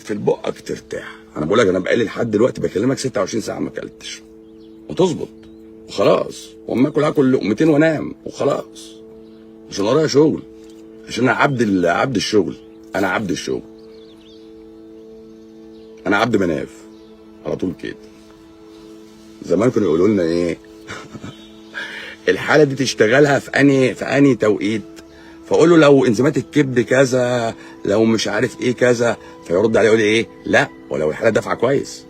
تقفل بقك ترتاح. انا بقول لك انا بقالي لحد دلوقتي بكلمك 26 ساعه ما اكلتش وتظبط وخلاص، واما اكل لقمتين وانام وخلاص، عشان ورايا شغل، عشان انا عبد الشغل. انا عبد الشغل، انا عبد مناف على طول كده. زمان كانوا يقولوا لنا ايه الحاله دي تشتغلها في انهي توقيت، فاقول له لو انزيمات الكبد كذا، لو مش عارف ايه كذا، فيرد عليه يقول لي ايه لا، ولو الحاله دافعه كويس.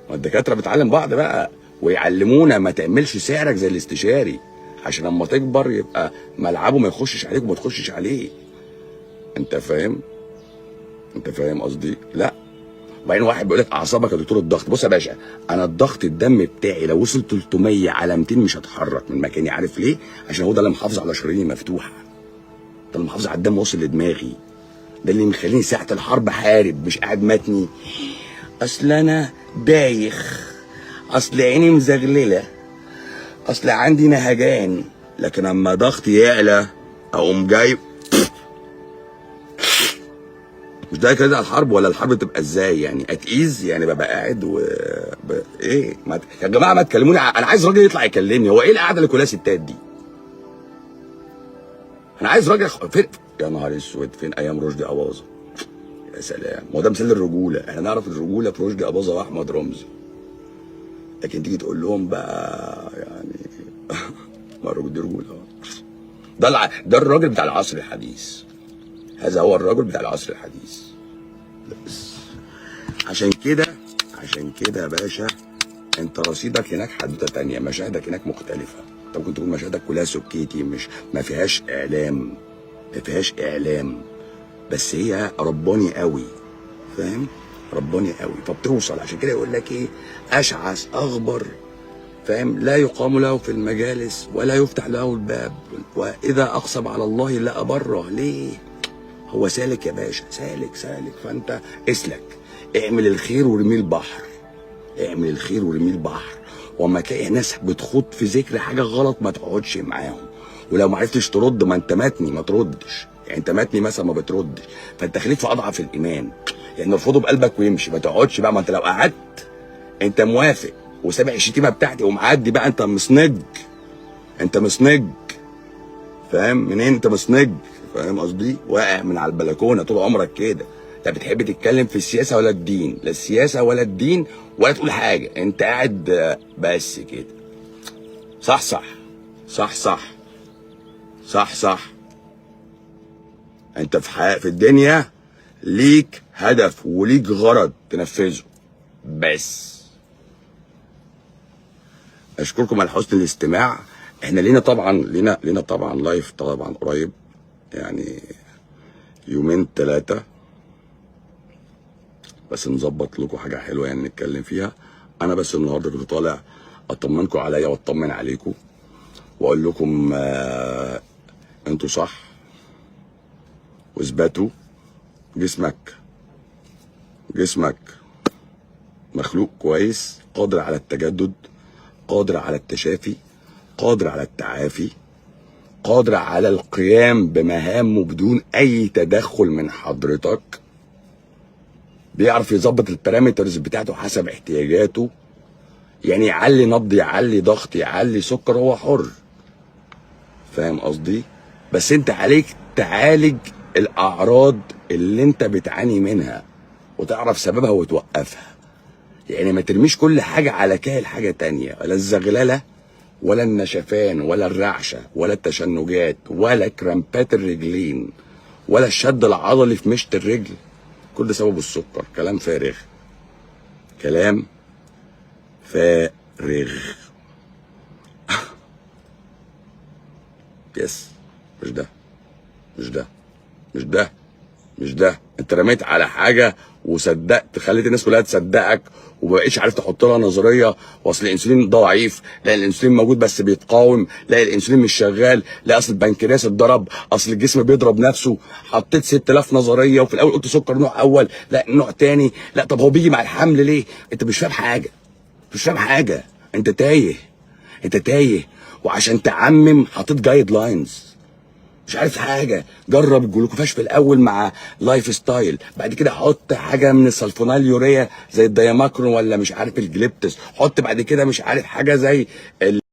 ما الدكاتره بتعلم بعض بقى ويعلمونا ما تعملش سعرك زي الاستشاري، عشان لما تكبر يبقى ملعبه ما يخشش عليك وما تخشش عليه. انت فاهم؟ انت فاهم قصدي؟ لا. وبعدين واحد بيقول لك اعصابك يا دكتور الضغط. بص يا باشا، انا الضغط الدم بتاعي لو وصل 300 على 200 مش هتحرك من مكاني. عارف ليه؟ عشان هو ده اللي محافظ على شراييني مفتوحه، ده اللي محافظ على الدم واصل لدماغي، ده اللي مخليني ساعه الحرب حارب، مش قاعد متني اصل انا دايخ، اصل عيني مزغلله، اصل عندي نهجان. لكن اما ضغطي يعلى اقوم جايب. مش ده كده الحرب؟ ولا الحرب تبقى ازاي يعني؟ اتقيز يعني ببقى قاعد ايه يا جماعه ما تكلموني انا عايز راجل يطلع يكلمني. هو ايه القعده اللي كلها ستات دي؟ انا عايز راجل فين؟ يا نهار اسود، فين ايام رشدي اباظه؟ يا سلام، ما هو ده مثال الرجوله. احنا نعرف الرجوله في رشدي اباظه واحمد رمزي، لكن تيجي تقول لهم بقى يعني ما الرجل دي رجوله. ده الراجل بتاع العصر الحديث، هذا هو الرجل بتاع العصر الحديث. بس عشان كده يا باشا، انت رصيدك هناك حدوته تانية، مشاهدك هناك مختلفه. انت ممكن تقول مشاهدك كلها سكيتي، مش ما فيهاش اعلام، بس هي رباني قوي، فاهم؟ رباني قوي، فبتوصل. عشان كده يقول لك ايه؟ اشعث اغبر، فاهم؟ لا يقام له في المجالس ولا يفتح له الباب، واذا اقسم على الله لا ابره. ليه؟ هو سالك يا باشا، سالك. فانت اسلك، اعمل الخير ورميه البحر، اعمل الخير ورميه البحر. وما تلاقي ناس بتخوض في ذكر حاجه غلط ما تقعدش معاهم، ولو ما عرفتش ترد ما انت متني ما تردش. يعني انت متني مثلا ما بتردش، فانت خليك في اضعف الايمان، يعني ارفضه بقلبك ويمشي. ما تقعدش بقى، ما انت لو قعدت انت موافق وسامع الشتيمه بتاعتي ومعدي بقى، انت مسنج، فاهم منين؟ انت مسنج، فاهم قصدي؟ واقع من على البلكونه طول عمرك كده. انت بتحب تتكلم في السياسه ولا الدين؟ لا السياسه ولا الدين ولا تقول حاجه، انت قاعد بس كده. صح. انت في الدنيا ليك هدف وليك غرض تنفذه بس. اشكركم على حسن الاستماع. احنا لينا طبعا لايف طبعا قريب، يعني يومين 3 بس نظبط لكم حاجه حلوه يعني نتكلم فيها. انا بس النهارده كنت طالع اطمنكم عليا واطمن عليكم واقول لكم انتوا صح، واثبتوا. جسمك مخلوق كويس، قادر على التجدد، قادر على التشافي، قادر على التعافي، قادر على القيام بمهامه بدون اي تدخل من حضرتك. بيعرف يظبط البارامترز بتاعته حسب احتياجاته، يعني يعلي نبض، يعلي ضغط، يعلي سكر، هو حر، فاهم قصدي؟ بس انت عليك تعالج الاعراض اللي انت بتعاني منها وتعرف سببها وتوقفها. يعني ما ترميش كل حاجه على كاهل حاجه تانية، ولا الزغلله ولا النشفان ولا الرعشه ولا التشنجات ولا كرامبات الرجلين ولا الشد العضلي في مشط الرجل، كل ده سببه السكر. كلام فارغ. يس. مش ده. انت رميت على حاجه وصدقت، خليت الناس كلها تصدقك ومبقيتش عارف تحط لها نظريه. واصل الانسولين ضعيف، لا الانسولين موجود بس بيتقاوم، لا الانسولين مش شغال، لا اصل البنكرياس اتضرب، اصل الجسم بيضرب نفسه. حطيت 6000 نظريه، وفي الاول قلت سكر نوع اول، لا نوع تاني، لا طب هو بيجي مع الحمل ليه؟ انت مش فاهم حاجه، انت تايه. وعشان تعمم حطيت جايد لاينز. مش عارف حاجه، جرب الجلوكوفاش في الاول مع لايف ستايل، بعد كده حط حاجه من السلفونال يوريا زي الدياماكرون ولا مش عارف الجليبتس، حط بعد كده مش عارف حاجه زي